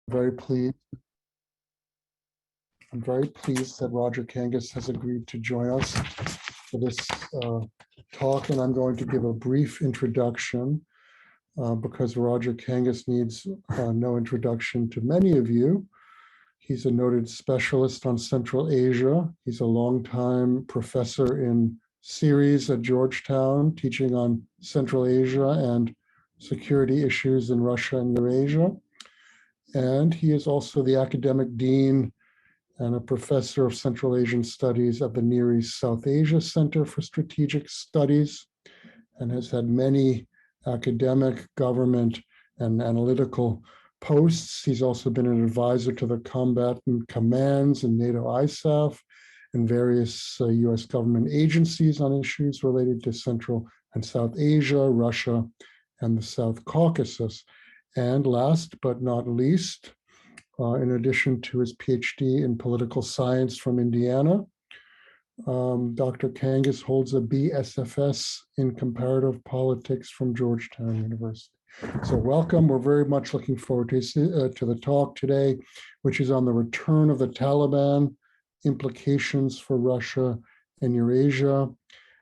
very pleased. I'm very pleased that Roger Kangas has agreed to join us for this talk, and I'm going to give a brief introduction because Roger Kangas needs no introduction to many of you. He's a noted specialist on Central Asia. He's a longtime professor in CERES at Georgetown, teaching on Central Asia and security issues in Russia and Eurasia. And he is also the academic dean and a professor of Central Asian Studies at the Near East South Asia Center for Strategic Studies, and has had many academic, government, and analytical posts. He's also been an advisor to the combatant commands in NATO ISAF and various US government agencies on issues related to Central and South Asia, Russia, and the South Caucasus. And last but not least, in addition to his PhD in political science from Indiana, Dr. Kangas holds a BSFS in comparative politics from Georgetown University. So welcome. We're very much looking forward to the talk today, which is on the return of the Taliban, implications for Russia and Eurasia.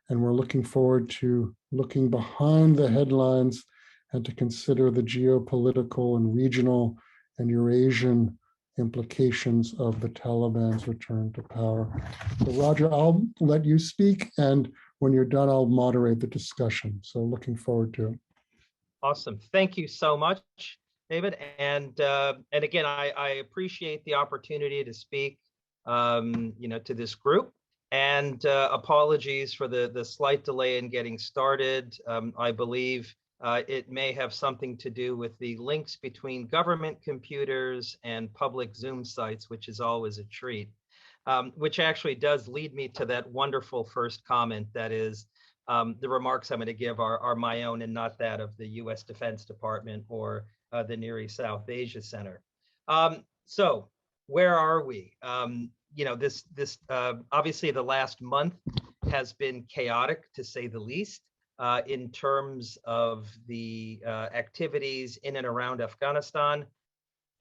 And we're looking forward to looking behind the headlines and to consider the geopolitical and regional and Eurasian implications of the Taliban's return to power. So Roger, I'll let you speak, and when you're done, I'll moderate the discussion. So looking forward to it. Awesome. Thank you so much, David. And again, I appreciate the opportunity to speak, to this group. And apologies for the slight delay in getting started. I believe it may have something to do with the links between government computers and public Zoom sites, which is always a treat, which actually does lead me to that wonderful first comment, that is, the remarks I'm going to give are my own and not that of the U.S. Defense Department or the Near East South Asia Center. So where are we? This obviously the last month has been chaotic, to say the least, in terms of the activities in and around Afghanistan.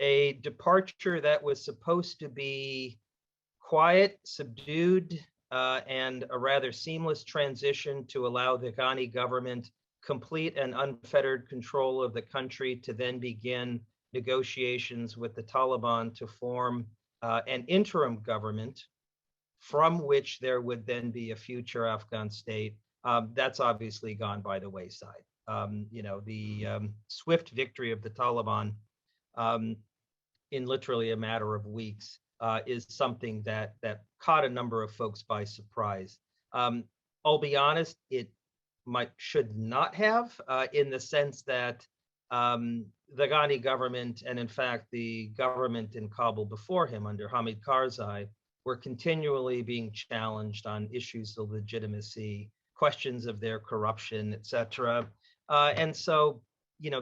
A departure that was supposed to be quiet, subdued, and a rather seamless transition to allow the Ghani government complete and unfettered control of the country to then begin negotiations with the Taliban to form an interim government from which there would then be a future Afghan state. That's obviously gone by the wayside. The swift victory of the Taliban in literally a matter of weeks is something that caught a number of folks by surprise. I'll be honest, it should not have, in the sense that the Ghani government, and in fact the government in Kabul before him under Hamid Karzai, were continually being challenged on issues of legitimacy, questions of their corruption, etc. And so,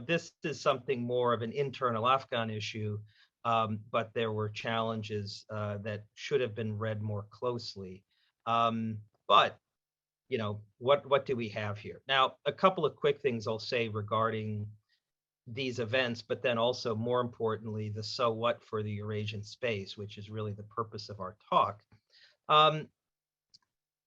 this is something more of an internal Afghan issue, but there were challenges that should have been read more closely. But, what do we have here? Now, a couple of quick things I'll say regarding these events, but then also more importantly, the so what for the Eurasian space, which is really the purpose of our talk.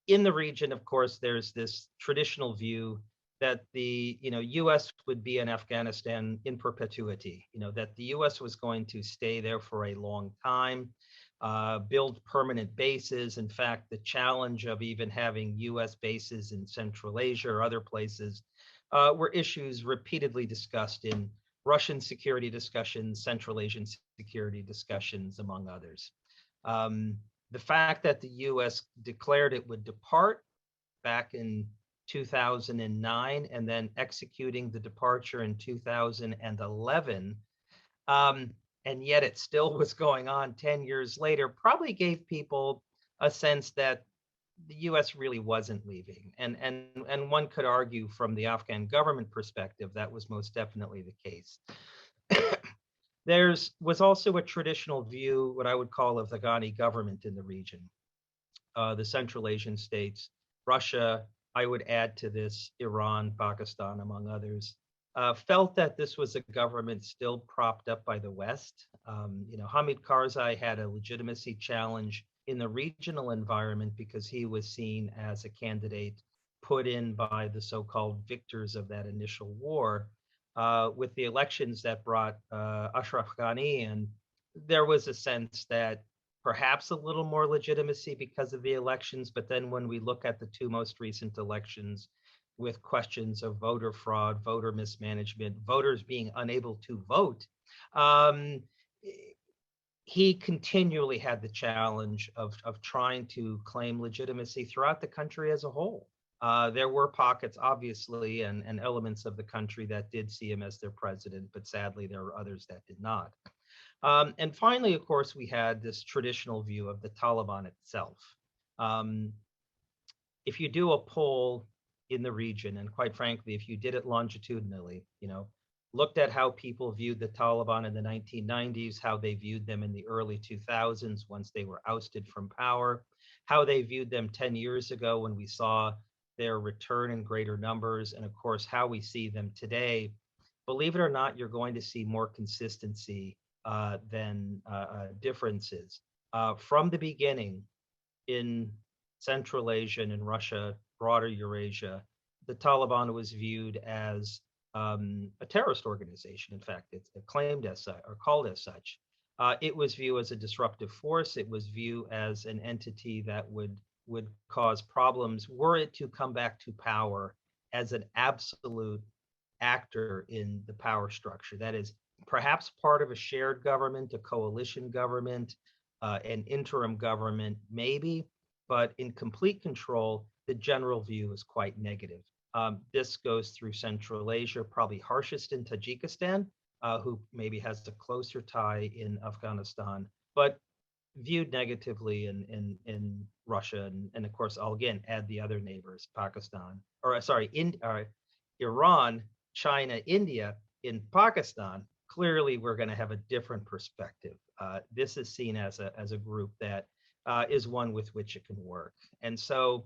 In the region, of course, there's this traditional view that the U.S. would be in Afghanistan in perpetuity, that the U.S. was going to stay there for a long time, build permanent bases. In fact, the challenge of even having U.S. bases in Central Asia or other places were issues repeatedly discussed in Russian security discussions, Central Asian security discussions, among others. The fact that the U.S. declared it would depart back in 2009 and then executing the departure in 2011, and yet it still was going on 10 years later, probably gave people a sense that the U.S. really wasn't leaving. And one could argue from the Afghan government perspective, that was most definitely the case. There was also a traditional view, what I would call, of the Ghani government in the region, the Central Asian states, Russia, I would add to this Iran, Pakistan, among others, felt that this was a government still propped up by the West. Hamid Karzai had a legitimacy challenge in the regional environment because he was seen as a candidate put in by the so-called victors of that initial war. With the elections that brought Ashraf Ghani in, there was a sense that perhaps a little more legitimacy because of the elections. But then when we look at the two most recent elections, with questions of voter fraud, voter mismanagement, voters being unable to vote, um, he continually had the challenge of trying to claim legitimacy throughout the country as a whole. There were pockets, obviously, and elements of the country that did see him as their president, but sadly, there were others that did not. And finally, of course, we had this traditional view of the Taliban itself. Um, if you do a poll in the region, and quite frankly, if you did it longitudinally, looked at how people viewed the Taliban in the 1990s, how they viewed them in the early 2000s once they were ousted from power, how they viewed them 10 years ago when we saw their return in greater numbers, and of course, how we see them today, believe it or not, you're going to see more consistency than differences. From the beginning, in Central Asia and in Russia, broader Eurasia, the Taliban was viewed as a terrorist organization. In fact, it's claimed as such or called as such. It was viewed as a disruptive force. It was viewed as an entity that would cause problems were it to come back to power as an absolute actor in the power structure. That is perhaps part of a shared government, a coalition government, an interim government, maybe, but in complete control, the general view is quite negative. This goes through Central Asia, probably harshest in Tajikistan, who maybe has a closer tie in Afghanistan, but viewed negatively in Russia. And of course, I'll again add the other neighbors, Pakistan, or sorry, Iran, China, India. In Pakistan, clearly we're going to have a different perspective. This is seen as a group that is one with which it can work. And so,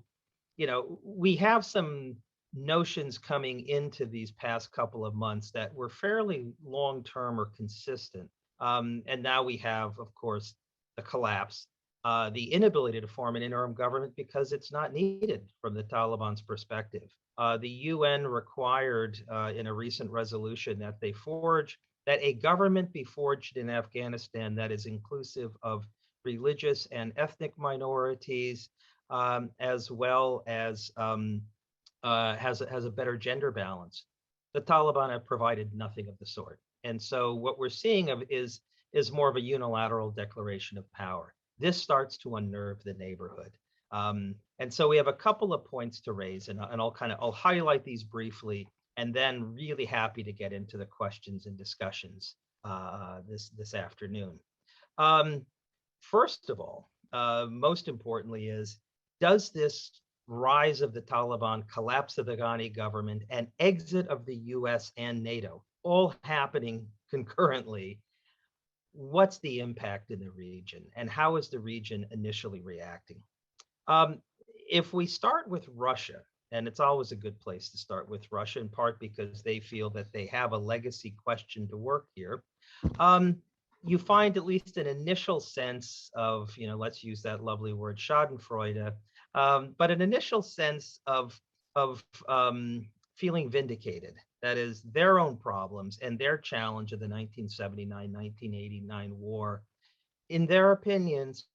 we have some notions coming into these past couple of months that were fairly long-term or consistent. And now we have, of course, the collapse, the inability to form an interim government because it's not needed from the Taliban's perspective. The UN required in a recent resolution that that a government be forged in Afghanistan that is inclusive of religious and ethnic minorities, as well as has a better gender balance. The Taliban have provided nothing of the sort, and so what we're seeing is more of a unilateral declaration of power. This starts to unnerve the neighborhood, and so we have a couple of points to raise, and I'll highlight these briefly, and then really happy to get into the questions and discussions this afternoon. First of all, most importantly does this rise of the Taliban, collapse of the Ghani government, and exit of the US and NATO, all happening concurrently, what's the impact in the region, and how is the region initially reacting? If we start with Russia, and it's always a good place to start with Russia, in part because they feel that they have a legacy question to work here, you find at least an initial sense of, let's use that lovely word, Schadenfreude, but an initial sense of feeling vindicated. That is their own problems and their challenge of the 1979-1989 war, in their opinions,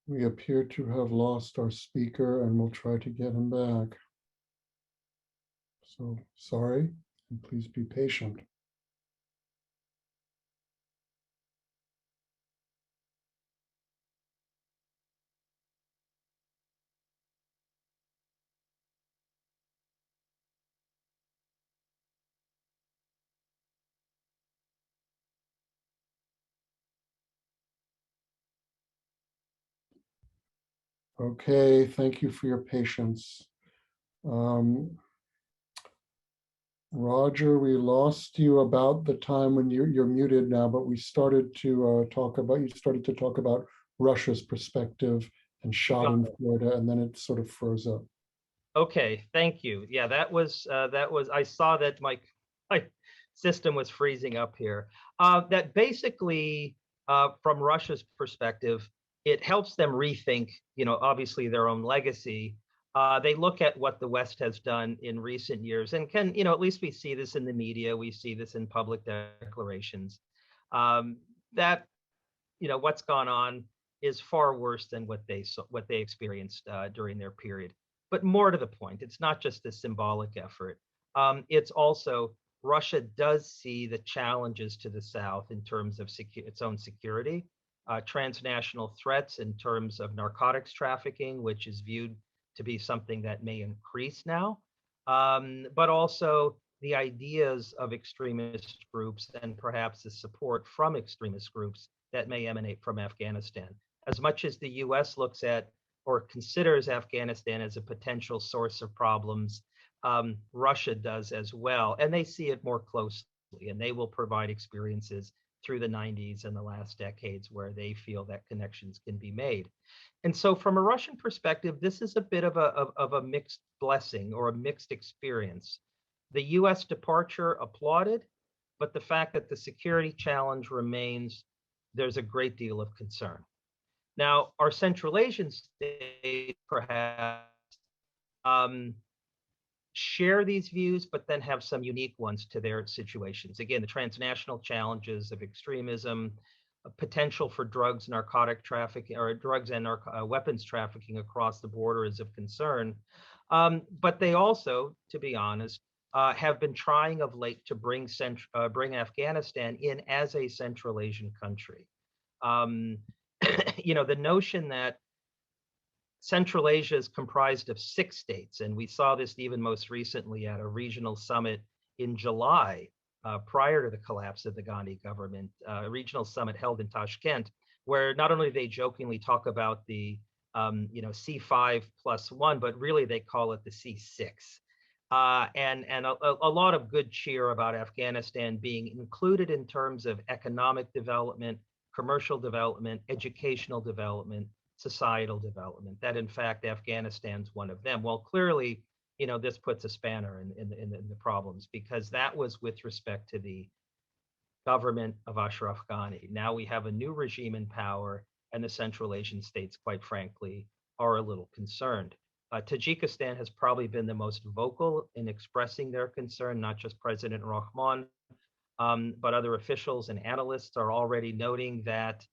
We appear to have lost our speaker and we'll try to get him back. So sorry, and please be patient. Okay, thank you for your patience. Roger, we lost you about the time when you're muted now, but we started to you started to talk about Russia's perspective and shot in Florida, and then it sort of froze up. Okay, thank you. Yeah, that was I saw that my system was freezing up here. That basically, from Russia's perspective, it helps them rethink, obviously their own legacy. They look at what the West has done in recent years, and at least we see this in the media, we see this in public declarations, that what's gone on is far worse than what they experienced during their period. But more to the point, it's not just a symbolic effort. It's also Russia does see the challenges to the south in terms of its own security, transnational threats in terms of narcotics trafficking, which is viewed to be something that may increase now, but also the ideas of extremist groups and perhaps the support from extremist groups that may emanate from Afghanistan. As much as the US looks at or considers Afghanistan as a potential source of problems, Russia does as well. And they see it more closely, and they will provide experiences through the 90s and the last decades where they feel that connections can be made. And so from a Russian perspective, this is a bit of a mixed blessing or a mixed experience. The US departure applauded, but the fact that the security challenge remains, there's a great deal of concern. Now, our Central Asian states perhaps share these views, but then have some unique ones to their situations. Again, the transnational challenges of extremism, potential for drugs, narcotic trafficking, or drugs and weapons trafficking across the border is of concern. But they also, to be honest, have been trying of late to bring Afghanistan in as a Central Asian country. The notion that Central Asia is comprised of 6 states, and we saw this even most recently at a regional summit in July, prior to the collapse of the Gandhi government, a regional summit held in Tashkent, where not only they jokingly talk about the C5+1, but really they call it the C6. And a lot of good cheer about Afghanistan being included in terms of economic development, commercial development, educational development, societal development, that in fact Afghanistan's one of them. Well, clearly, this puts a spanner in the problems, because that was with respect to the government of Ashraf Ghani. Now we have a new regime in power, and the Central Asian states, quite frankly, are a little concerned. Tajikistan has probably been the most vocal in expressing their concern, not just President Rahman, but other officials and analysts are already noting that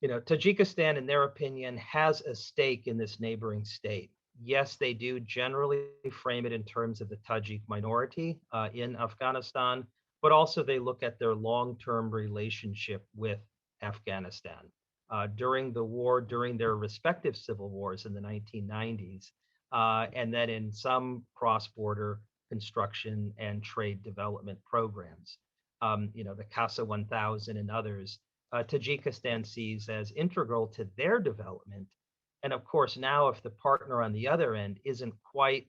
Tajikistan, in their opinion, has a stake in this neighboring state. Yes, they do generally frame it in terms of the Tajik minority in Afghanistan, but also they look at their long-term relationship with Afghanistan. During the war, during their respective civil wars in the 1990s, and then in some cross-border construction and trade development programs, the CASA 1000 and others, Tajikistan sees as integral to their development. And of course, now if the partner on the other end isn't quite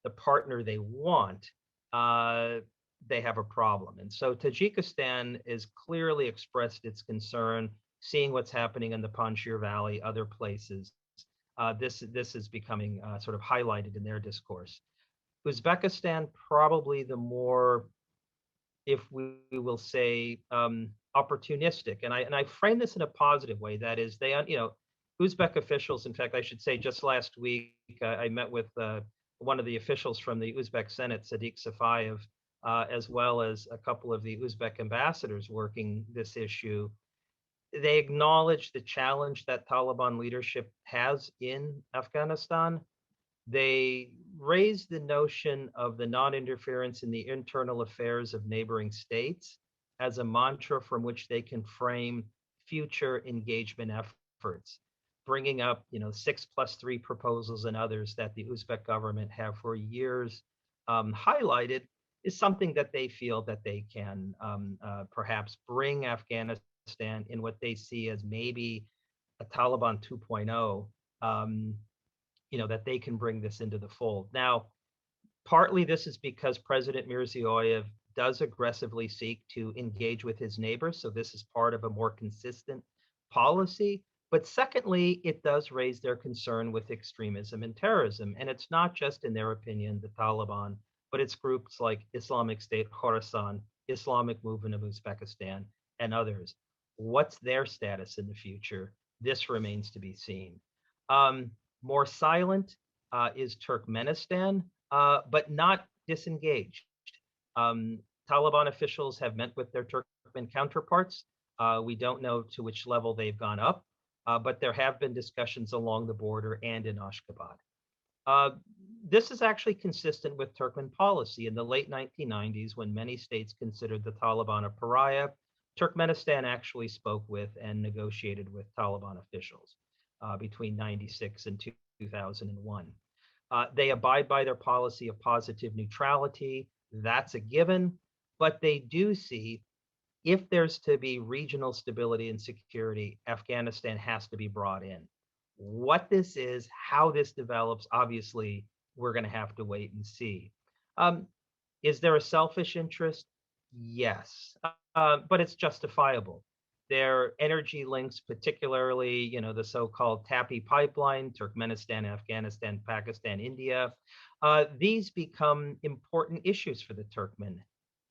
the partner they want, they have a problem. And so Tajikistan has clearly expressed its concern, seeing what's happening in the Panjshir Valley, other places. This is becoming sort of highlighted in their discourse. Uzbekistan, probably the more, if we will say, opportunistic, and I frame this in a positive way. That is, they, Uzbek officials. In fact, I should say, just last week I met with one of the officials from the Uzbek Senate, Sadiq Safayev, as well as a couple of the Uzbek ambassadors working this issue. They acknowledge the challenge that Taliban leadership has in Afghanistan. They raise the notion of the non-interference in the internal affairs of neighboring states as a mantra from which they can frame future engagement efforts, bringing up, 6+3 proposals and others that the Uzbek government have for years highlighted is something that they feel that they can perhaps bring Afghanistan in what they see as maybe a Taliban 2.0, that they can bring this into the fold. Now, partly this is because President Mirziyoyev does aggressively seek to engage with his neighbors. So this is part of a more consistent policy. But secondly, it does raise their concern with extremism and terrorism. And it's not just, in their opinion, the Taliban, but it's groups like Islamic State Khorasan, Islamic Movement of Uzbekistan, and others. What's their status in the future? This remains to be seen. More silent is Turkmenistan, but not disengaged. Taliban officials have met with their Turkmen counterparts. We don't know to which level they've gone up, but there have been discussions along the border and in Ashgabat. This is actually consistent with Turkmen policy. In the late 1990s, when many states considered the Taliban a pariah, Turkmenistan actually spoke with and negotiated with Taliban officials between 96 and 2001. They abide by their policy of positive neutrality. That's a given, but they do see if there's to be regional stability and security, Afghanistan has to be brought in. What this is, how this develops, obviously, we're going to have to wait and see. Is there a selfish interest? Yes, but it's justifiable. Their energy links, particularly, the so-called TAPI pipeline, Turkmenistan, Afghanistan, Pakistan, India, these become important issues for the Turkmen.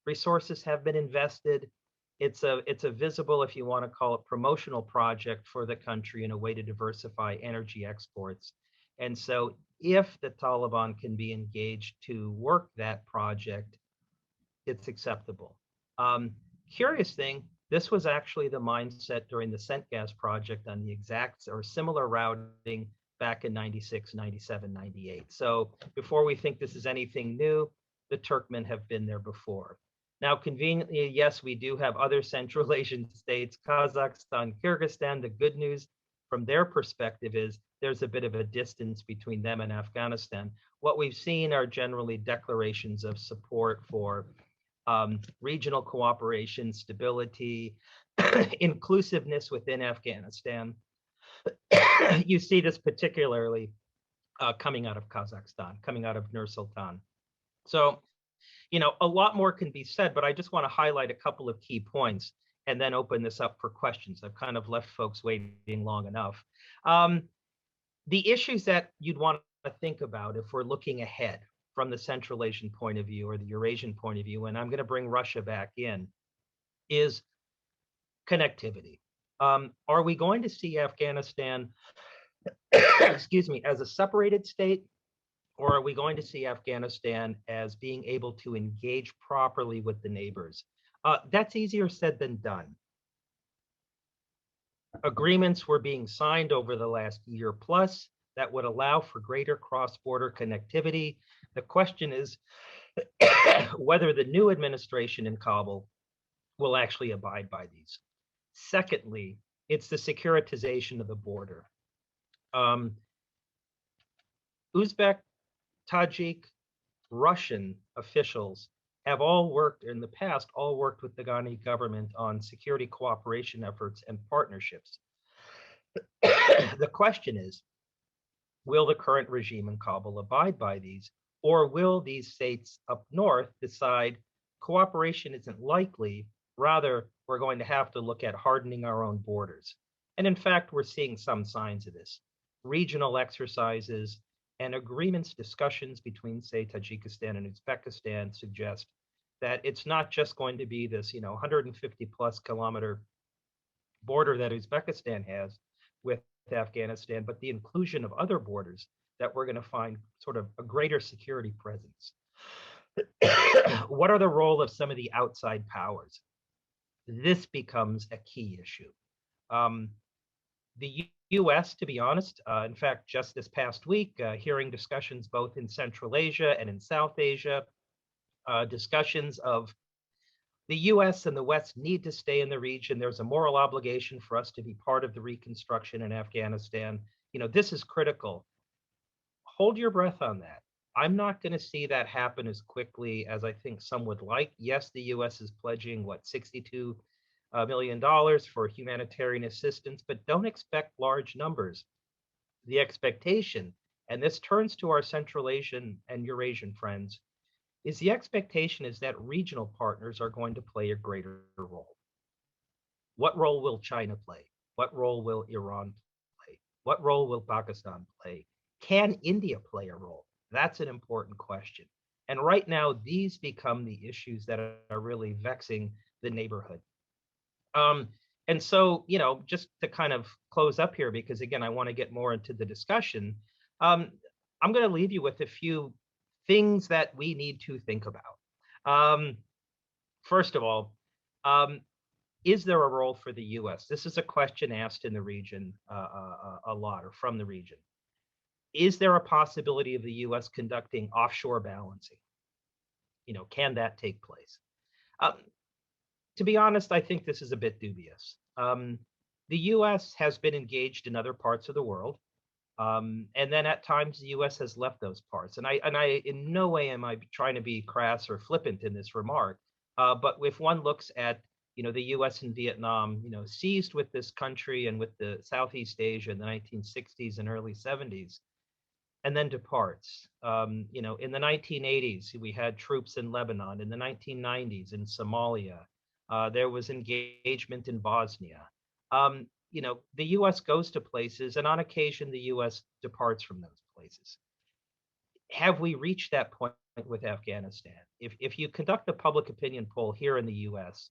Resources have been invested. It's a visible, if you want to call it, promotional project for the country in a way to diversify energy exports. And so if the Taliban can be engaged to work that project, it's acceptable. Curious thing, this was actually the mindset during the CENTGAS project on the exact or similar routing back in 96, 97, 98. So before we think this is anything new, the Turkmen have been there before. Now, conveniently, yes, we do have other Central Asian states, Kazakhstan, Kyrgyzstan. The good news from their perspective is there's a bit of a distance between them and Afghanistan. What we've seen are generally declarations of support for regional cooperation, stability, inclusiveness within Afghanistan. You see this particularly coming out of Kazakhstan, coming out of Nur Sultan. So, a lot more can be said, but I just want to highlight a couple of key points and then open this up for questions. I've kind of left folks waiting long enough. The issues that you'd want to think about if we're looking ahead from the Central Asian point of view or the Eurasian point of view, and I'm going to bring Russia back in, is connectivity. Are we going to see Afghanistan, excuse me, as a separated state? Or are we going to see Afghanistan as being able to engage properly with the neighbors? That's easier said than done. Agreements were being signed over the last year plus that would allow for greater cross-border connectivity. The question is whether the new administration in Kabul will actually abide by these. Secondly, it's the securitization of the border. Uzbek, Tajik, Russian officials have all worked in the past, with the Ghani government on security cooperation efforts and partnerships. The question is, will the current regime in Kabul abide by these, or will these states up north decide cooperation isn't likely, rather we're going to have to look at hardening our own borders? And in fact, we're seeing some signs of this. Regional exercises and agreements, discussions between, say, Tajikistan and Uzbekistan suggest that it's not just going to be this, 150 plus kilometer border that Uzbekistan has with Afghanistan, but the inclusion of other borders that we're going to find sort of a greater security presence. What are the role of some of the outside powers? This becomes a key issue. The US, to be honest, in fact, just this past week, hearing discussions both in Central Asia and in South Asia, discussions of the US and the West need to stay in the region. There's a moral obligation for us to be part of the reconstruction in Afghanistan. This is critical. Hold your breath on that. I'm not going to see that happen as quickly as I think some would like. Yes, the US is pledging, what, $62 million for humanitarian assistance, but don't expect large numbers. The expectation, and this turns to our Central Asian and Eurasian friends, is the expectation is that regional partners are going to play a greater role. What role will China play? What role will Iran play? What role will Pakistan play? Can India play a role? That's an important question. And right now, these become the issues that are really vexing the neighborhood. And so, just to kind of close up here, because again, I want to get more into the discussion, I'm going to leave you with a few things that we need to think about. First of all, is there a role for the US? This is a question asked in the region a lot, or from the region. Is there a possibility of the US conducting offshore balancing? Can that take place? To be honest, I think this is a bit dubious. The US has been engaged in other parts of the world. And then at times the US has left those parts. And I in no way am I trying to be crass or flippant in this remark. But if one looks at, the US and Vietnam, seized with this country and with the Southeast Asia in the 1960s and early 70s, and then departs. In the 1980s, we had troops in Lebanon. In the 1990s, in Somalia, there was engagement in Bosnia. The US goes to places, and on occasion, the US departs from those places. Have we reached that point with Afghanistan? If you conduct a public opinion poll here in the US,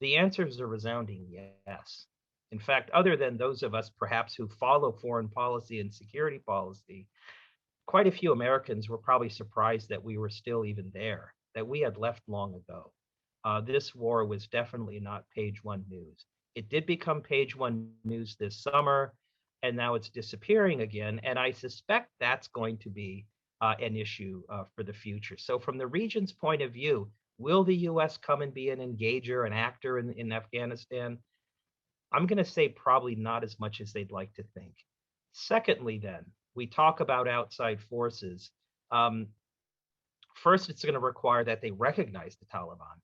the answer is a resounding yes. In fact, other than those of us perhaps who follow foreign policy and security policy, quite a few Americans were probably surprised that we were still even there, that we had left long ago. This war was definitely not page one news. It did become page one news this summer, and now it's disappearing again. And I suspect that's going to be an issue for the future. So from the region's point of view, will the US come and be an engager, an actor in Afghanistan? I'm going to say probably not as much as they'd like to think. Secondly, then, we talk about outside forces. First, it's going to require that they recognize the Taliban.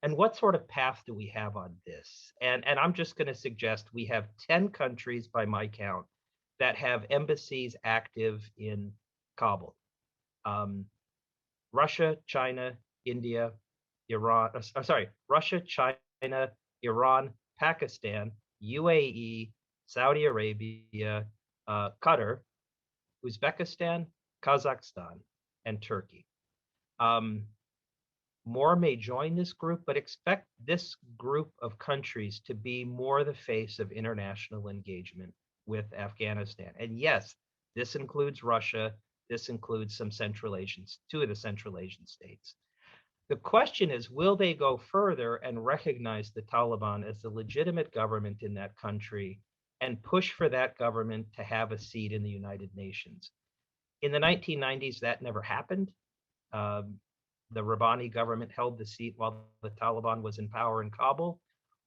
And what sort of path do we have on this? And I'm just going to suggest we have 10 countries by my count that have embassies active in Kabul. Russia, China, India, Iran, Russia, China, Iran, Pakistan, UAE, Saudi Arabia, Qatar, Uzbekistan, Kazakhstan, and Turkey. More may join this group, but expect this group of countries to be more the face of international engagement with Afghanistan. And yes, this includes Russia. This includes some two of the Central Asian states. The question is, will they go further and recognize the Taliban as the legitimate government in that country and push for that government to have a seat in the United Nations? In the 1990s, that never happened. The Rabbani government held the seat while the Taliban was in power in Kabul.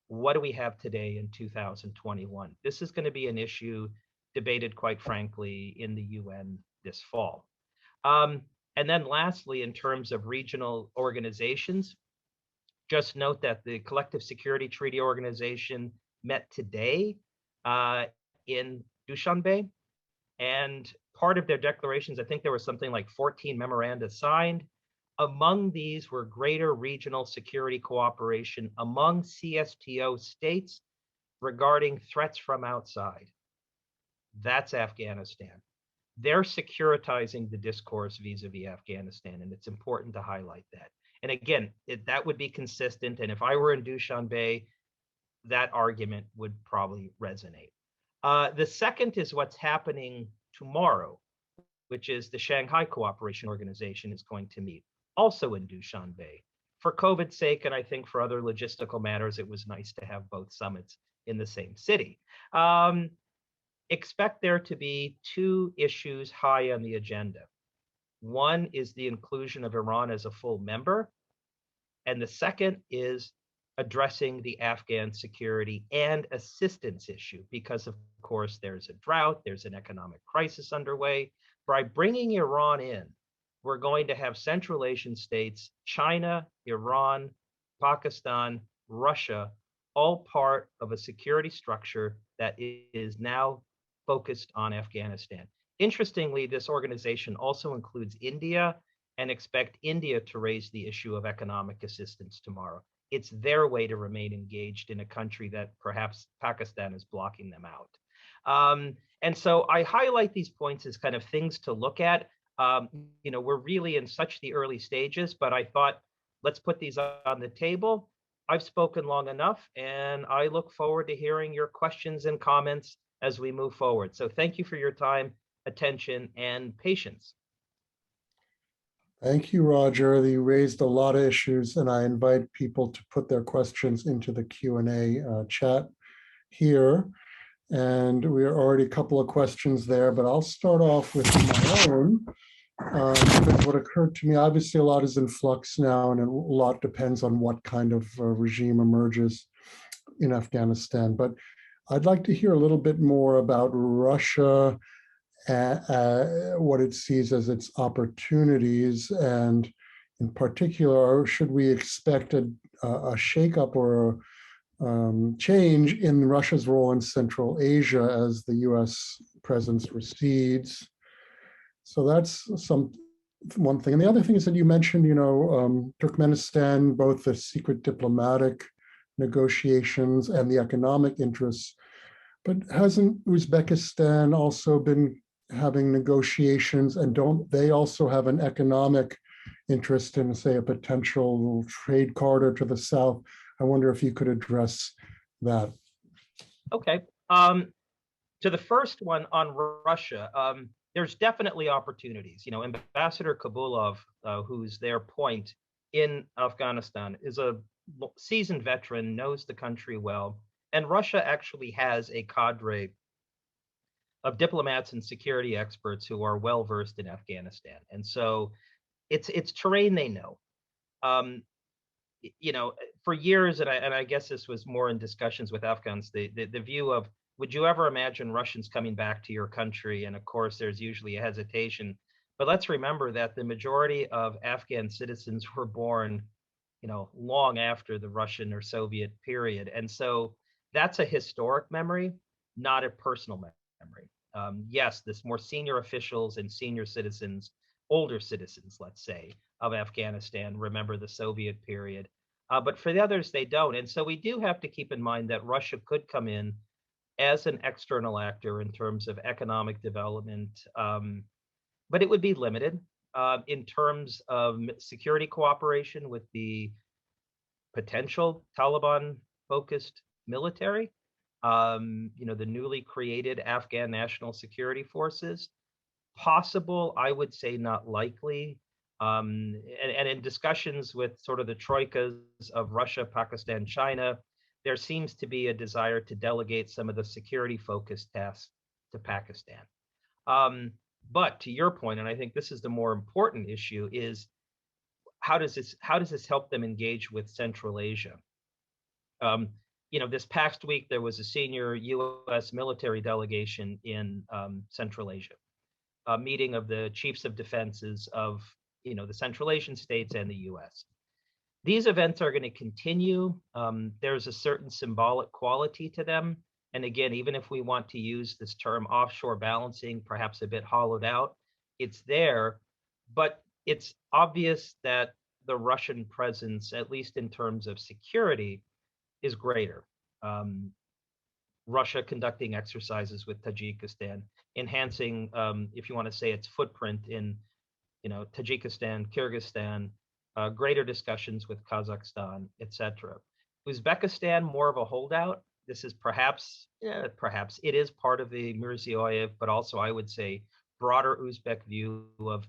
What do we have today in 2021? This is going to be an issue debated, quite frankly, in the UN this fall. And then lastly, in terms of regional organizations, just note that the Collective Security Treaty Organization met today in Dushanbe, and part of their declarations, I think there was something like 14 memoranda signed. Among these were greater regional security cooperation among CSTO states regarding threats from outside. That's Afghanistan. They're securitizing the discourse vis-a-vis Afghanistan, and it's important to highlight that. And again, that would be consistent, and if I were in Dushanbe, that argument would probably resonate. The second is what's happening tomorrow, which is the Shanghai Cooperation Organization is going to meet, also in Dushanbe. For COVID's sake, and I think for other logistical matters, it was nice to have both summits in the same city. Expect there to be two issues high on the agenda. One is the inclusion of Iran as a full member, and the second is addressing the Afghan security and assistance issue, because of course there's a drought, there's an economic crisis underway. By bringing Iran in, we're going to have Central Asian states, China, Iran, Pakistan, Russia, all part of a security structure that is now focused on Afghanistan. Interestingly, this organization also includes India, and expect India to raise the issue of economic assistance tomorrow. It's their way to remain engaged in a country that perhaps Pakistan is blocking them out. And so I highlight these points as kind of things to look at. We're really in such the early stages, but I thought, let's put these on the table. I've spoken long enough, and I look forward to hearing your questions and comments as we move forward. So thank you for your time, attention, and patience. Thank you, Roger. You raised a lot of issues, and I invite people to put their questions into the Q&A chat here. And we are already a couple of questions there, but I'll start off with my own. Because what occurred to me, obviously a lot is in flux now, and a lot depends on what kind of regime emerges in Afghanistan. But I'd like to hear a little bit more about Russia, what it sees as its opportunities, and in particular, should we expect a shakeup or a change in Russia's role in Central Asia as the US presence recedes? So that's one thing. And the other thing is that you mentioned, Turkmenistan, both the secret diplomatic negotiations and the economic interests. But hasn't Uzbekistan also been having negotiations, and don't they also have an economic interest in, say, a potential trade corridor to the south? I wonder if you could address that. Okay. To the first one on Russia, there's definitely opportunities. Ambassador Kabulov, who's their point in Afghanistan, is a seasoned veteran, knows the country well, and Russia actually has a cadre of diplomats and security experts who are well versed in Afghanistan, and so it's terrain they know. For years, and I guess this was more in discussions with Afghans, the view of, would you ever imagine Russians coming back to your country? And of course, there's usually a hesitation. But let's remember that the majority of Afghan citizens were born, long after the Russian or Soviet period. And so that's a historic memory, not a personal memory. Yes, this more senior officials and senior citizens, older citizens, let's say, of Afghanistan remember the Soviet period. But for the others, they don't. And so we do have to keep in mind that Russia could come in as an external actor in terms of economic development, but it would be limited in terms of security cooperation with the potential Taliban-focused military, the newly created Afghan National Security Forces. Possible, I would say not likely. And in discussions with sort of the troikas of Russia, Pakistan, China, there seems to be a desire to delegate some of the security-focused tasks to Pakistan. But to your point, and I think this is the more important issue, is how does this help them engage with Central Asia? This past week there was a senior U.S. military delegation in Central Asia, a meeting of the chiefs of defenses of the Central Asian states and the U.S. These events are going to continue. There's a certain symbolic quality to them. And again, even if we want to use this term offshore balancing, perhaps a bit hollowed out, it's there. But it's obvious that the Russian presence, at least in terms of security, is greater. Russia conducting exercises with Tajikistan, enhancing, if you want to say, its footprint in Tajikistan, Kyrgyzstan, greater discussions with Kazakhstan, etc. Uzbekistan, more of a holdout. This is perhaps it is part of the Mirziyoyev, but also I would say broader Uzbek view of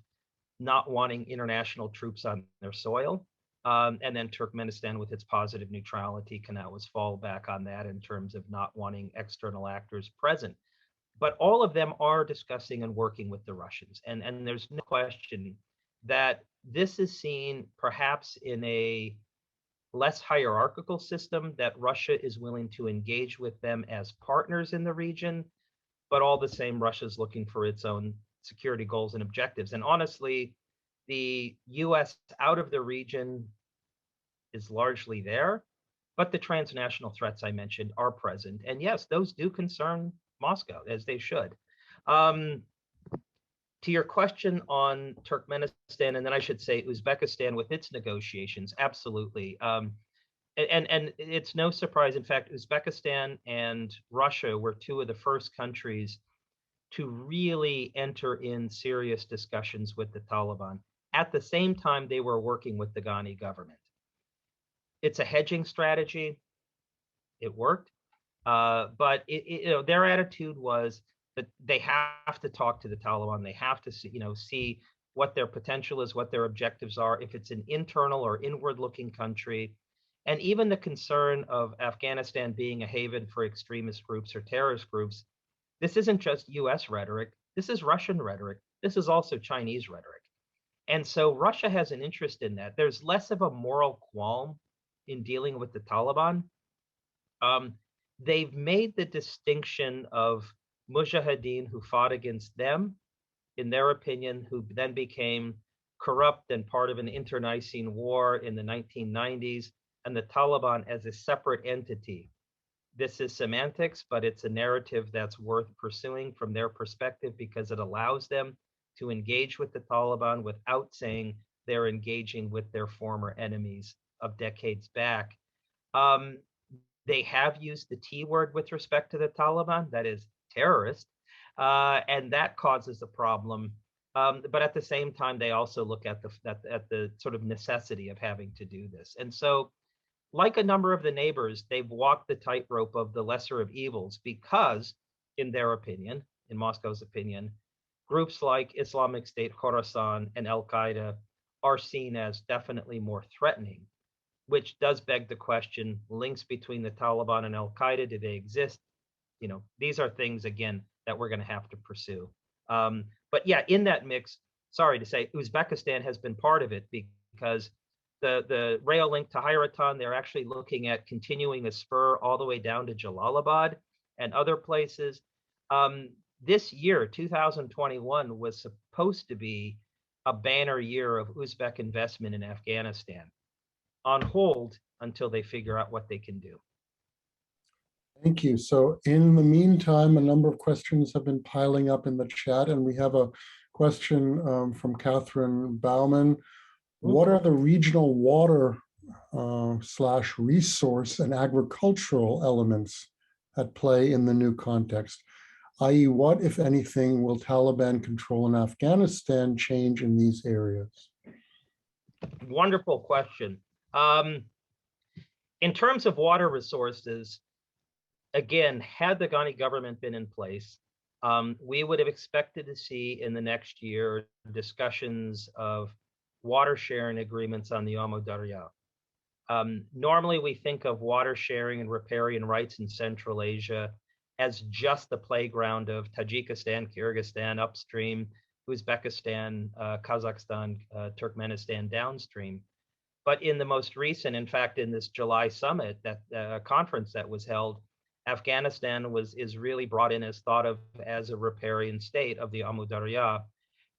not wanting international troops on their soil. And then Turkmenistan, with its positive neutrality, can always fall back on that in terms of not wanting external actors present. But all of them are discussing and working with the Russians. And there's no question that this is seen perhaps in a less hierarchical system, that Russia is willing to engage with them as partners in the region, but all the same, Russia's looking for its own security goals and objectives. And honestly, the US out of the region is largely there, but the transnational threats I mentioned are present. And yes, those do concern Moscow, as they should. To your question on Turkmenistan, and then I should say Uzbekistan with its negotiations, absolutely. And it's no surprise. In fact, Uzbekistan and Russia were two of the first countries to really enter in serious discussions with the Taliban. At the same time, they were working with the Ghani government. It's a hedging strategy. It worked, but their attitude was that they have to talk to the Taliban. They have to see what their potential is, what their objectives are. If it's an internal or inward-looking country, and even the concern of Afghanistan being a haven for extremist groups or terrorist groups, this isn't just U.S. rhetoric. This is Russian rhetoric. This is also Chinese rhetoric. And so Russia has an interest in that. There's less of a moral qualm in dealing with the Taliban. They've made the distinction of mujahideen who fought against them, in their opinion, who then became corrupt and part of an internecine war in the 1990s, and the Taliban as a separate entity. This is semantics, but it's a narrative that's worth pursuing from their perspective because it allows them to engage with the Taliban without saying they're engaging with their former enemies of decades back. They have used the T word with respect to the Taliban, that is terrorist, and that causes a problem. But at the same time, they also look at the sort of necessity of having to do this. And so, like a number of the neighbors, they've walked the tightrope of the lesser of evils because, in their opinion, in Moscow's opinion, groups like Islamic State, Khorasan, and Al-Qaeda are seen as definitely more threatening, which does beg the question, links between the Taliban and Al-Qaeda, do they exist? These are things, again, that we're going to have to pursue. But yeah, in that mix, sorry to say, Uzbekistan has been part of it because the rail link to Hayretan, they're actually looking at continuing a spur all the way down to Jalalabad and other places. This year, 2021, was supposed to be a banner year of Uzbek investment in Afghanistan, on hold until they figure out what they can do. Thank you. So in the meantime, a number of questions have been piling up in the chat, and we have a question from Catherine Bauman. What are the regional water / resource and agricultural elements at play in the new context? I.e., what, if anything, will Taliban control in Afghanistan change in these areas? Wonderful question. In terms of water resources, again, had the Ghani government been in place, we would have expected to see in the next year discussions of water sharing agreements on the Amu Darya. Normally, we think of water sharing and riparian rights in Central Asia as just the playground of Tajikistan, Kyrgyzstan upstream, Uzbekistan, Kazakhstan, Turkmenistan downstream. But in the most recent, in fact, in this July summit, that conference that was held, Afghanistan is really brought in as thought of as a riparian state of the Amu Darya.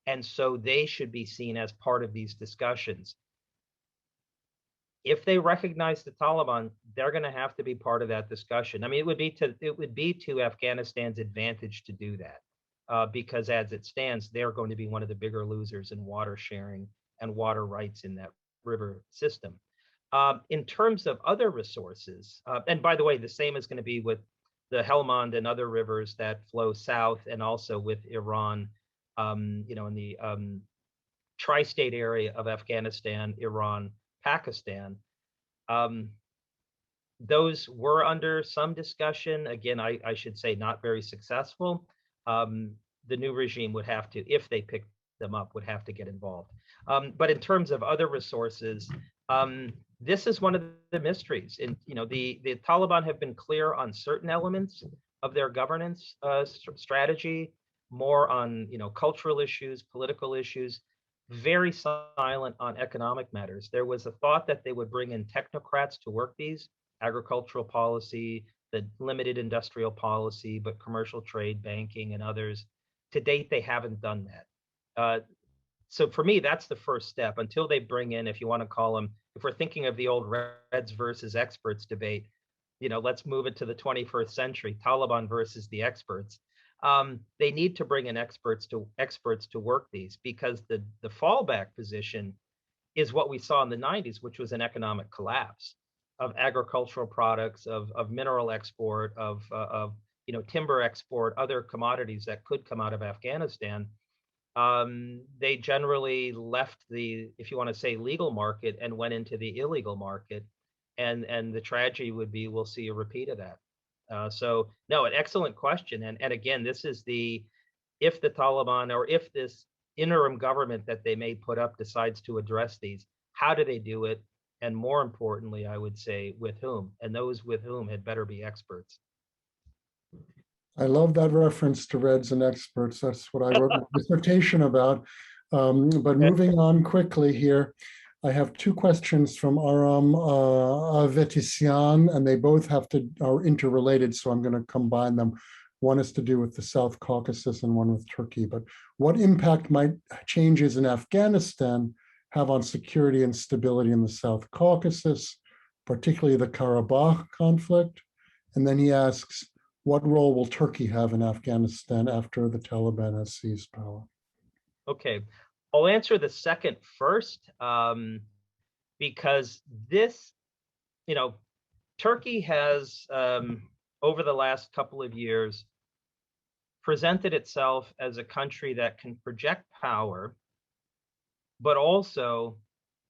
And so they should be seen as part of these discussions. If they recognize the Taliban, they're going to have to be part of that discussion. I mean, it would be to Afghanistan's advantage to do that, because as it stands, they're going to be one of the bigger losers in water sharing and water rights in that river system. In terms of other resources, and by the way, the same is going to be with the Helmand and other rivers that flow south, and also with Iran, in the tri-state area of Afghanistan, Iran, Pakistan. Those were under some discussion. Again, I should say not very successful. The new regime would have to, if they pick them up, would have to get involved. But in terms of other resources, this is one of the mysteries. And the Taliban have been clear on certain elements of their governance strategy, more on cultural issues, political issues, very silent on economic matters. There was a thought that they would bring in technocrats to work these, agricultural policy, the limited industrial policy, but commercial trade, banking, and others. To date, they haven't done that. So for me, that's the first step until they bring in, if you want to call them, if we're thinking of the old Reds versus experts debate, let's move it to the 21st century, Taliban versus the experts. They need to bring in experts to work these, because the fallback position is what we saw in the 90s, which was an economic collapse of agricultural products, of mineral export, of timber export, other commodities that could come out of Afghanistan. They generally left the, if you want to say, legal market and went into the illegal market. And the tragedy would be we'll see a repeat of that. So no, an excellent question. And again, this is if the Taliban, or if this interim government that they may put up decides to address these, how do they do it? And more importantly, I would say, with whom? And those with whom had better be experts. I love that reference to Reds and experts. That's what I wrote my dissertation about. But moving on quickly here, I have two questions from Aram Avetisian, and they both are interrelated, so I'm going to combine them. One is to do with the South Caucasus and one with Turkey. But what impact might changes in Afghanistan have on security and stability in the South Caucasus, particularly the Karabakh conflict? And then he asks, what role will Turkey have in Afghanistan after the Taliban has seized power? Okay, I'll answer the second first, because this, Turkey has, over the last couple of years, presented itself as a country that can project power, but also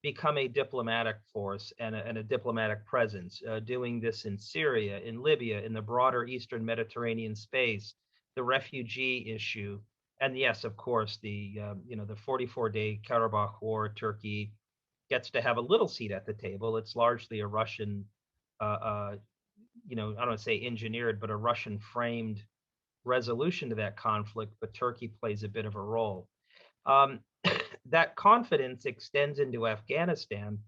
become a diplomatic force and a diplomatic presence, doing this in Syria, in Libya, in the broader Eastern Mediterranean space, the refugee issue, and yes, of course, the 44-day Karabakh War. Turkey gets to have a little seat at the table. It's largely a Russian, I don't want to say engineered, but a Russian framed resolution to that conflict. But Turkey plays a bit of a role. That confidence extends into Afghanistan,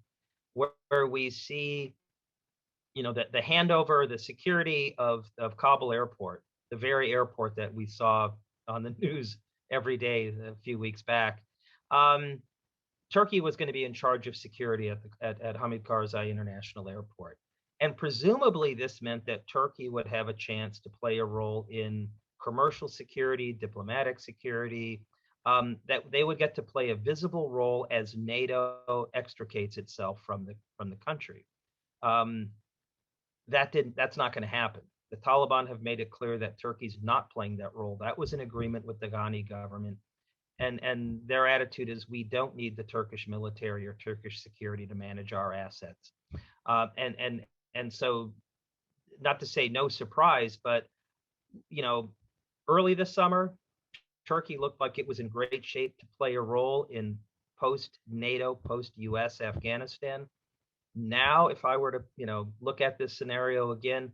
where we see, that the handover, the security of Kabul airport, the very airport that we saw on the news every day a few weeks back. Turkey was going to be in charge of security at Hamid Karzai International Airport. And presumably this meant that Turkey would have a chance to play a role in commercial security, diplomatic security, that they would get to play a visible role as NATO extricates itself from the country. That's not going to happen. The Taliban have made it clear that Turkey's not playing that role. That was an agreement with the Ghani government. And their attitude is, we don't need the Turkish military or Turkish security to manage our assets. And so, not to say no surprise, but early this summer, Turkey looked like it was in great shape to play a role in post-NATO, post-US Afghanistan. Now, if I were to, look at this scenario again,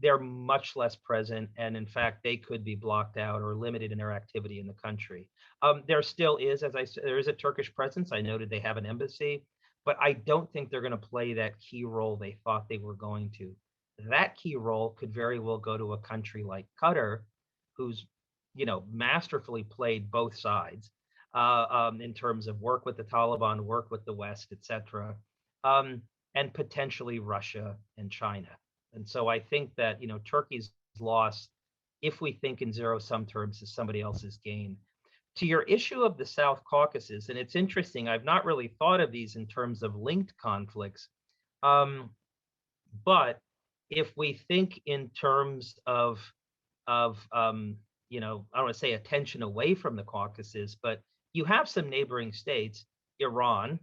they're much less present, and in fact, they could be blocked out or limited in their activity in the country. There still is, as I said, there is a Turkish presence. I noted they have an embassy, but I don't think they're going to play that key role they thought they were going to. That key role could very well go to a country like Qatar, who's masterfully played both sides in terms of work with the Taliban, work with the West, etc., and potentially Russia and China. And so I think that Turkey's loss, if we think in zero-sum terms, is somebody else's gain. To your issue of the South Caucasus, and it's interesting, I've not really thought of these in terms of linked conflicts, but if we think in terms of I don't want to say attention away from the Caucasus, but you have some neighboring states, Iran,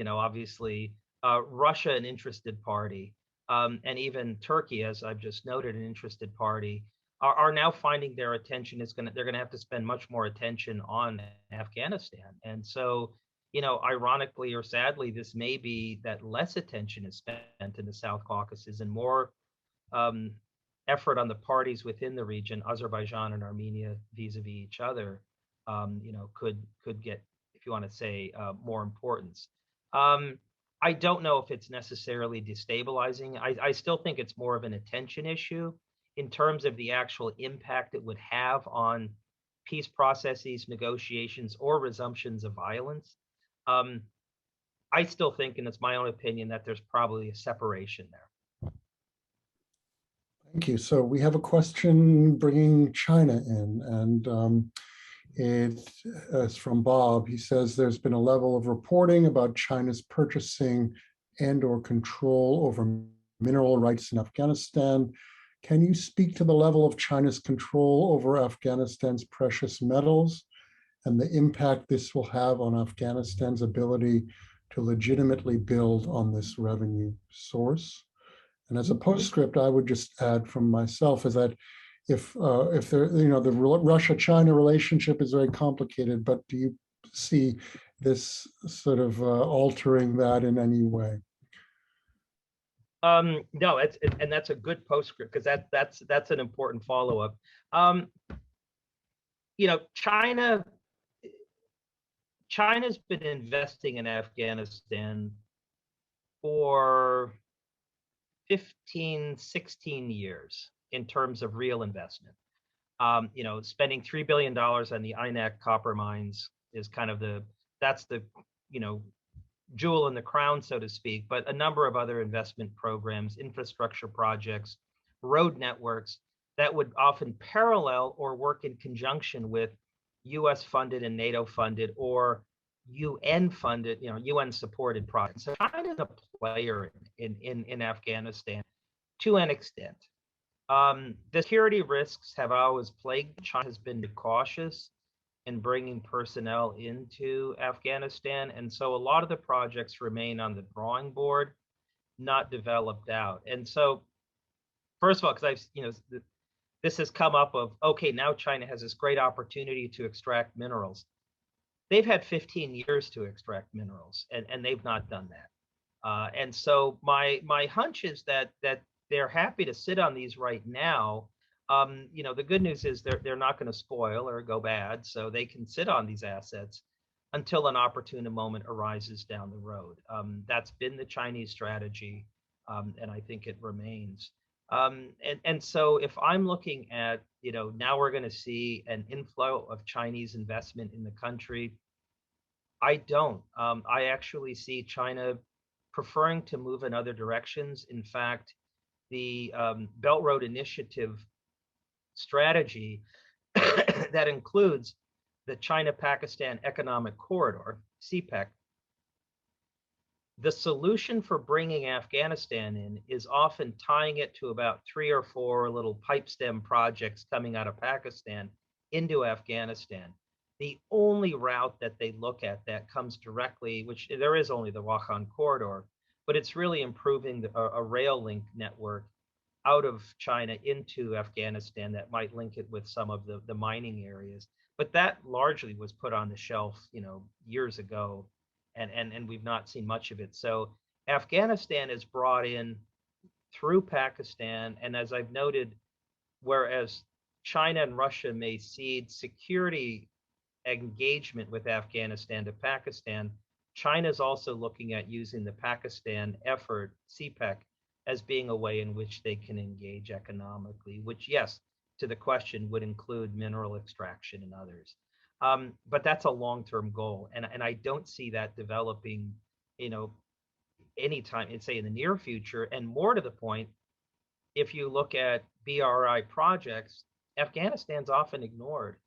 obviously, Russia, an interested party, and even Turkey, as I've just noted, an interested party, are now finding their attention they're going to have to spend much more attention on Afghanistan. And so, ironically or sadly, this may be that less attention is spent in the South Caucasus and more um, effort on the parties within the region, Azerbaijan and Armenia, vis-a-vis each other, could get, if you want to say, more importance. I don't know if it's necessarily destabilizing. I still think it's more of an attention issue in terms of the actual impact it would have on peace processes, negotiations, or resumptions of violence. Um, I still think, and it's my own opinion, that there's probably a separation there. Thank you. So we have a question bringing China in, and it is from Bob. He says there's been a level of reporting about China's purchasing and or control over mineral rights in Afghanistan. Can you speak to the level of China's control over Afghanistan's precious metals and the impact this will have on Afghanistan's ability to legitimately build on this revenue source? And as a postscript, I would just add from myself is that if there, the Russia-China relationship is very complicated, but do you see this sort of altering that in any way? No, and that's a good postscript, because that's an important follow-up. China's been investing in Afghanistan for 15, 16 years in terms of real investment. Spending $3 billion on the INAC copper mines is kind of that's the jewel in the crown, so to speak, but a number of other investment programs, infrastructure projects, road networks that would often parallel or work in conjunction with US funded and NATO funded or UN funded, UN supported projects. So China is a player in Afghanistan to an extent. The security risks have always plagued. China has been cautious in bringing personnel into Afghanistan. And so a lot of the projects remain on the drawing board, not developed out. And so, first of all, because this has come up of, okay, now China has this great opportunity to extract minerals. They've had 15 years to extract minerals, and they've not done that. And so my hunch is that they're happy to sit on these right now. The good news is they're not going to spoil or go bad, so they can sit on these assets until an opportune moment arises down the road. That's been the Chinese strategy, and I think it remains. And so if I'm looking at, now we're going to see an inflow of Chinese investment in the country, I don't. I actually see China preferring to move in other directions. In fact, the Belt Road Initiative strategy that includes the China-Pakistan Economic Corridor, CPEC, the solution for bringing Afghanistan in is often tying it to about 3 or 4 little pipe stem projects coming out of Pakistan into Afghanistan. The only route that they look at that comes directly, which there is only the Wakhan corridor, but it's really improving a rail link network out of China into Afghanistan that might link it with some of the mining areas. But that largely was put on the shelf, years ago, and we've not seen much of it. So Afghanistan is brought in through Pakistan, and as I've noted, whereas China and Russia may cede security engagement with Afghanistan to Pakistan, China is also looking at using the Pakistan effort, CPEC, as being a way in which they can engage economically, which, yes, to the question, would include mineral extraction and others. But that's a long-term goal, and I don't see that developing, anytime, say, in the near future. And more to the point, if you look at BRI projects, Afghanistan's often ignored.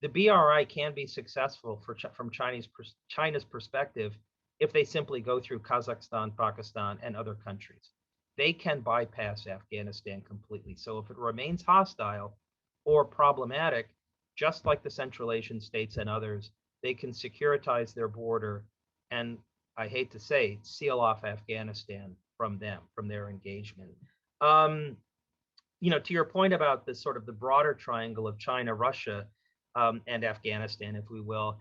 The BRI can be successful from China's perspective if they simply go through Kazakhstan, Pakistan, and other countries. They can bypass Afghanistan completely. So if it remains hostile or problematic, just like the Central Asian states and others, they can securitize their border and, I hate to say, seal off Afghanistan from them, from their engagement. To your point about the sort of the broader triangle of China, Russia, and Afghanistan, if we will,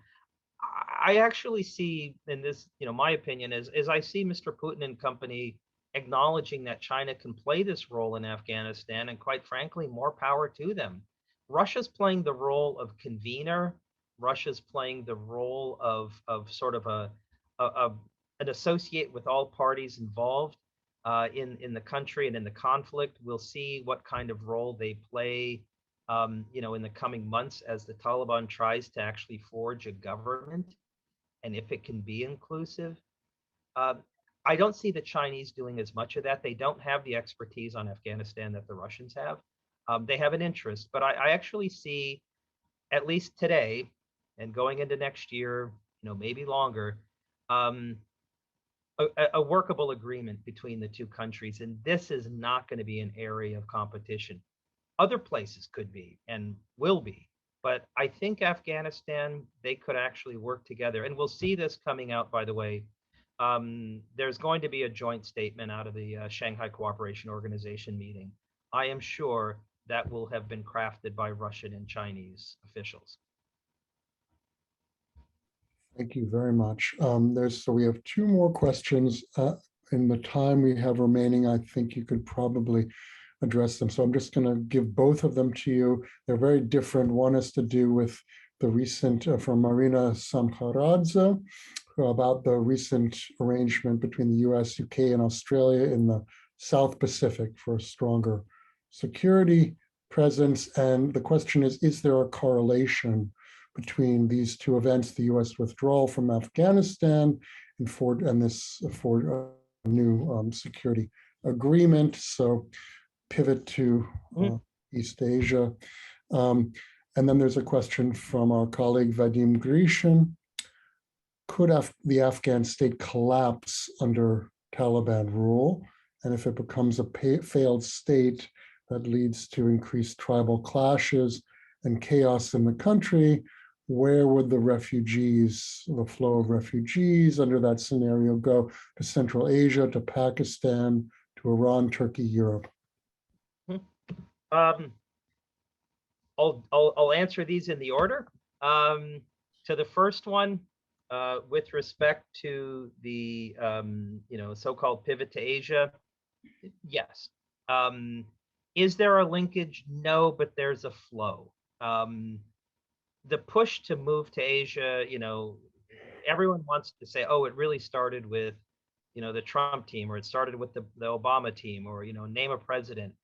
I actually see in this, my opinion is I see Mr. Putin and company acknowledging that China can play this role in Afghanistan, and quite frankly, more power to them. Russia's playing the role of convener. Russia's playing the role of sort of a an associate with all parties involved in the country and in the conflict. We'll see what kind of role they play, in the coming months as the Taliban tries to actually forge a government, and if it can be inclusive. Uh, I don't see the Chinese doing as much of that. They don't have the expertise on Afghanistan that the Russians have. They have an interest, but I actually see, at least today and going into next year, maybe longer, um, a workable agreement between the two countries. And this is not going to be an area of competition. Other places could be and will be. But I think Afghanistan, they could actually work together. And we'll see this coming out, by the way. There's going to be a joint statement out of the Shanghai Cooperation Organization meeting. I am sure that will have been crafted by Russian and Chinese officials. Thank you very much. So we have two more questions. In the time we have remaining, I think you could probably address them. So I'm just going to give both of them to you. They're very different. One has to do with the recent, from Marina Samkharadze, about the recent arrangement between the US, UK, and Australia in the South Pacific for a stronger security presence. And the question is there a correlation between these two events, the US withdrawal from Afghanistan and this new security agreement? So pivot to East Asia. And then there's a question from our colleague Vadim Grishin. Could the Afghan state collapse under Taliban rule? And if it becomes a failed state, that leads to increased tribal clashes and chaos in the country, where would the flow of refugees under that scenario go? To Central Asia, to Pakistan, to Iran, Turkey, Europe? I'll answer these in the order. To the first one, with respect to the so-called pivot to Asia, yes. Is there a linkage? No, but there's a flow. The push to move to Asia, everyone wants to say, oh, it really started with, the Trump team, or it started with the Obama team, or, name a president.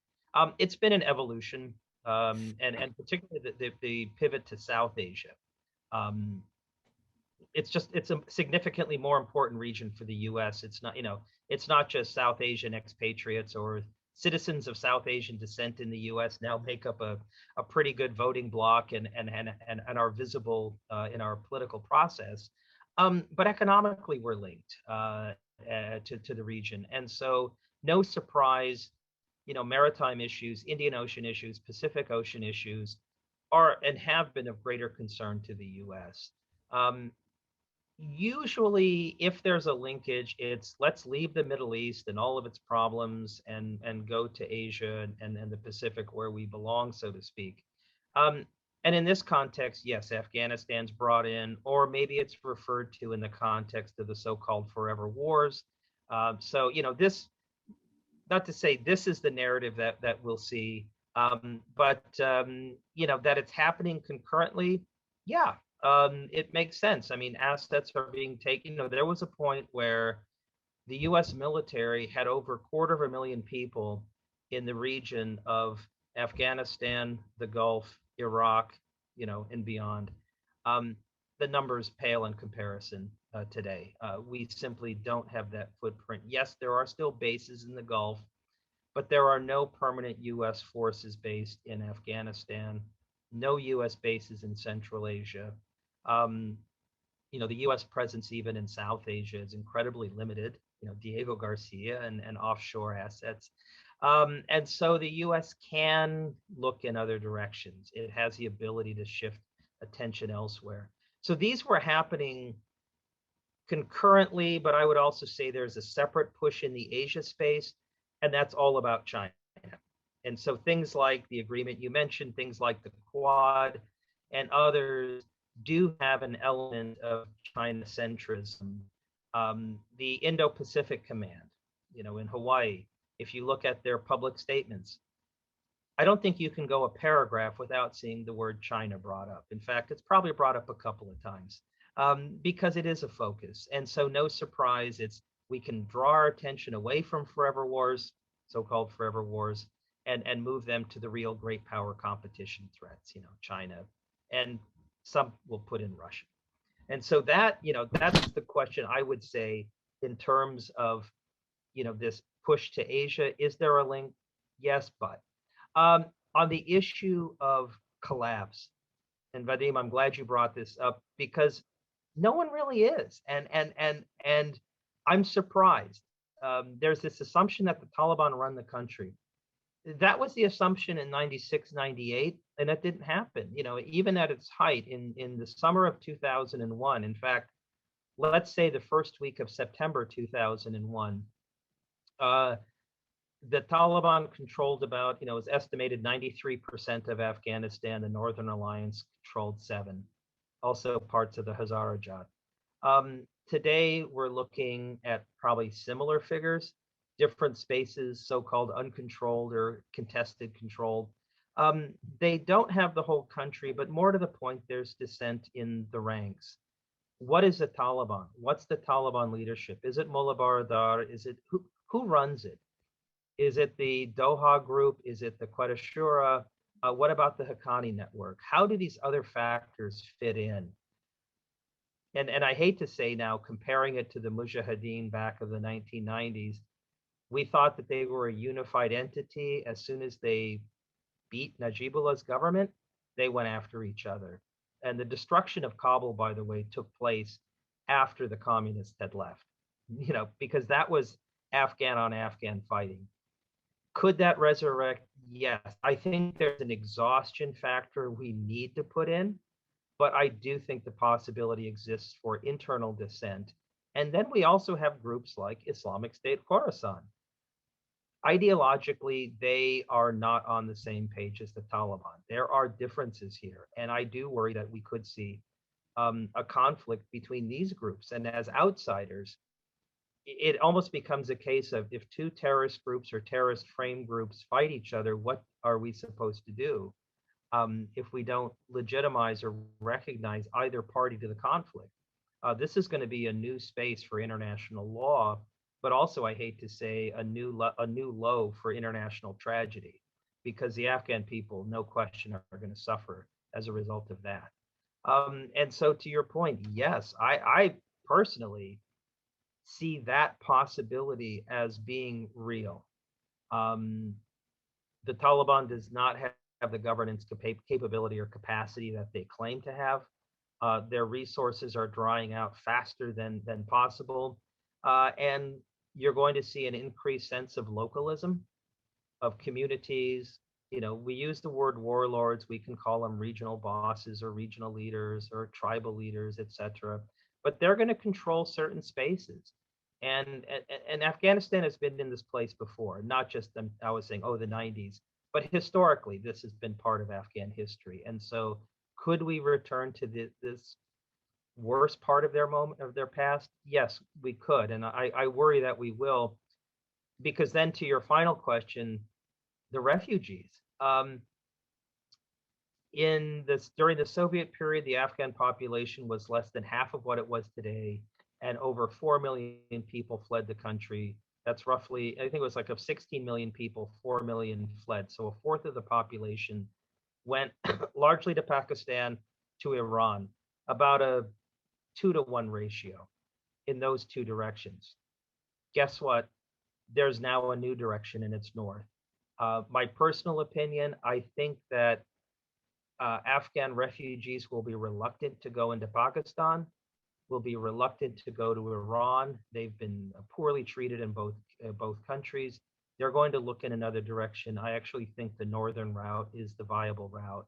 It's been an evolution, and particularly the pivot to South Asia. It's a significantly more important region for the U.S. It's not just South Asian expatriates or citizens of South Asian descent in the U.S. now make up a pretty good voting bloc and are visible in our political process. But economically, we're linked to the region, and so no surprise, maritime issues, Indian Ocean issues, Pacific Ocean issues are and have been of greater concern to the U.S. Usually, if there's a linkage, it's let's leave the Middle East and all of its problems and go to Asia and the Pacific where we belong, so to speak. And in this context, yes, Afghanistan's brought in, or maybe it's referred to in the context of the so-called forever wars. So, this, not to say this is the narrative that we'll see, but, that it's happening concurrently, yeah. It makes sense. I mean, assets are being taken. There was a point where the U.S. military had over 250,000 people in the region of Afghanistan, the Gulf, Iraq, and beyond. The numbers pale in comparison today. We simply don't have that footprint. Yes, there are still bases in the Gulf, but there are no permanent U.S. forces based in Afghanistan, no U.S. bases in Central Asia. The U.S. presence even in South Asia is incredibly limited, Diego Garcia and offshore assets. And so the U.S. can look in other directions. It has the ability to shift attention elsewhere. So these were happening concurrently, but I would also say there's a separate push in the Asia space, and that's all about China. And so things like the agreement you mentioned, things like the Quad and others do have an element of China centrism. The Indo-Pacific Command, in Hawaii, if you look at their public statements, I don't think you can go a paragraph without seeing the word China brought up. In fact, it's probably brought up a couple of times because it is a focus. And so no surprise, we can draw our attention away from forever wars, so-called forever wars, and move them to the real great power competition threats, China, and some will put in Russia. And so that's the question I would say in terms of, this push to Asia. Is there a link? Yes, but on the issue of collapse, and Vadim, I'm glad you brought this up because no one really is, and I'm surprised. There's this assumption that the Taliban run the country. That was the assumption in 96, 98, and it didn't happen. Even at its height in the summer of 2001. In fact, let's say the first week of September 2001. The Taliban controlled about, it was estimated 93% of Afghanistan. The Northern Alliance controlled 7%, also parts of the Hazarajat. Today, we're looking at probably similar figures, different spaces, so-called uncontrolled or contested controlled. They don't have the whole country, but more to the point, there's dissent in the ranks. What is the Taliban? What's the Taliban leadership? Is it Mullah Baradar? Is it who runs it? Is it the Doha group? Is it the Quetta Shura? What about the Haqqani network? How do these other factors fit in? And I hate to say now, comparing it to the Mujahideen back of the 1990s, we thought that they were a unified entity. As soon as they beat Najibullah's government, they went after each other. And the destruction of Kabul, by the way, took place after the communists had left, because that was Afghan on Afghan fighting. Could that resurrect? Yes. I think there's an exhaustion factor we need to put in, but I do think the possibility exists for internal dissent. And then we also have groups like Islamic State Khorasan. Ideologically, they are not on the same page as the Taliban. There are differences here. And I do worry that we could see a conflict between these groups. And as outsiders, it almost becomes a case of if two terrorist groups or terrorist frame groups fight each other, what are we supposed to do if we don't legitimize or recognize either party to the conflict? This is going to be a new space for international law, but also, I hate to say, a new low for international tragedy, because the Afghan people, no question, are going to suffer as a result of that. And so to your point, yes, I personally see that possibility as being real. The Taliban does not have the governance capability or capacity that they claim to have. Their resources are drying out faster than possible. And you're going to see an increased sense of localism, of communities. We use the word warlords. We can call them regional bosses or regional leaders or tribal leaders, etc. But they're going to control certain spaces. And Afghanistan has been in this place before, not just, I was saying, the 90s, but historically, this has been part of Afghan history. And so could we return to this worst part of their past? Yes, we could. And I worry that we will, because then to your final question, the refugees. During the Soviet period, the Afghan population was less than half of what it was today, and over 4 million people fled the country. That's roughly, I think it was like of 16 million people, 4 million fled. So a fourth of the population went largely to Pakistan, to Iran, about a 2-to-1 ratio in those two directions. Guess what? There's now a new direction, and it's north. My personal opinion, I think that Afghan refugees will be reluctant to go into Pakistan, will be reluctant to go to Iran. They've been poorly treated in both countries. They're going to look in another direction. I actually think the northern route is the viable route.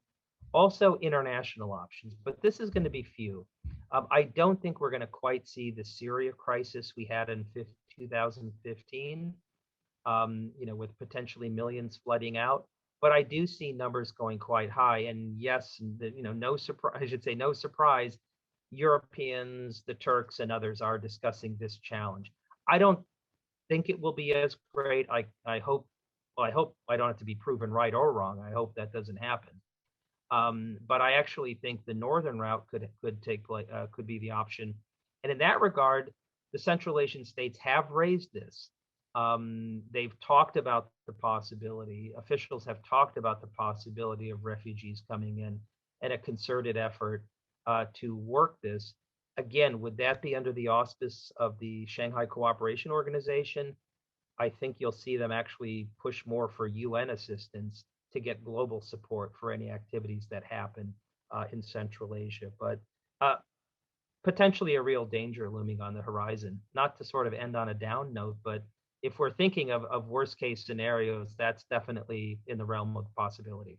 Also international options, but this is going to be few. I don't think we're going to quite see the Syria crisis we had in 2015, with potentially millions flooding out. but I do see numbers going quite high. And yes, no surprise, I should say no surprise, Europeans, the Turks, and others are discussing this challenge. I don't think it will be as great. I hope, well, I hope I don't have to be proven right or wrong. I hope that doesn't happen. But I actually think the northern route could be the option. And in that regard, the Central Asian states have raised this. They've talked about the possibility, officials have talked about the possibility of refugees coming in and a concerted effort to work this. Again, would that be under the auspice of the Shanghai Cooperation Organization? I think you'll see them actually push more for UN assistance to get global support for any activities that happen in Central Asia. But potentially a real danger looming on the horizon. Not to sort of end on a down note, but if we're thinking of worst case scenarios, that's definitely in the realm of possibility.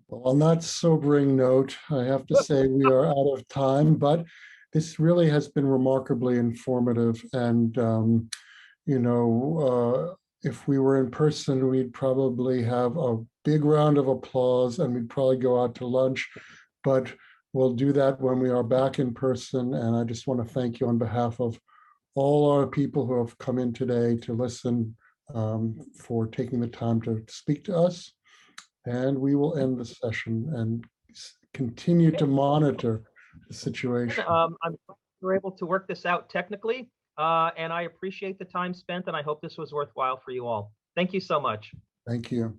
Well, on that sobering note, I have to say we are out of time, but this really has been remarkably informative. And, if we were in person, we'd probably have a big round of applause and we'd probably go out to lunch. But we'll do that when we are back in person. And I just want to thank you on behalf of all our people who have come in today to listen, for taking the time to speak to us. And we will end the session and continue to monitor the situation. We're able to work this out technically, and I appreciate the time spent, and I hope this was worthwhile for you all. Thank you so much. Thank you.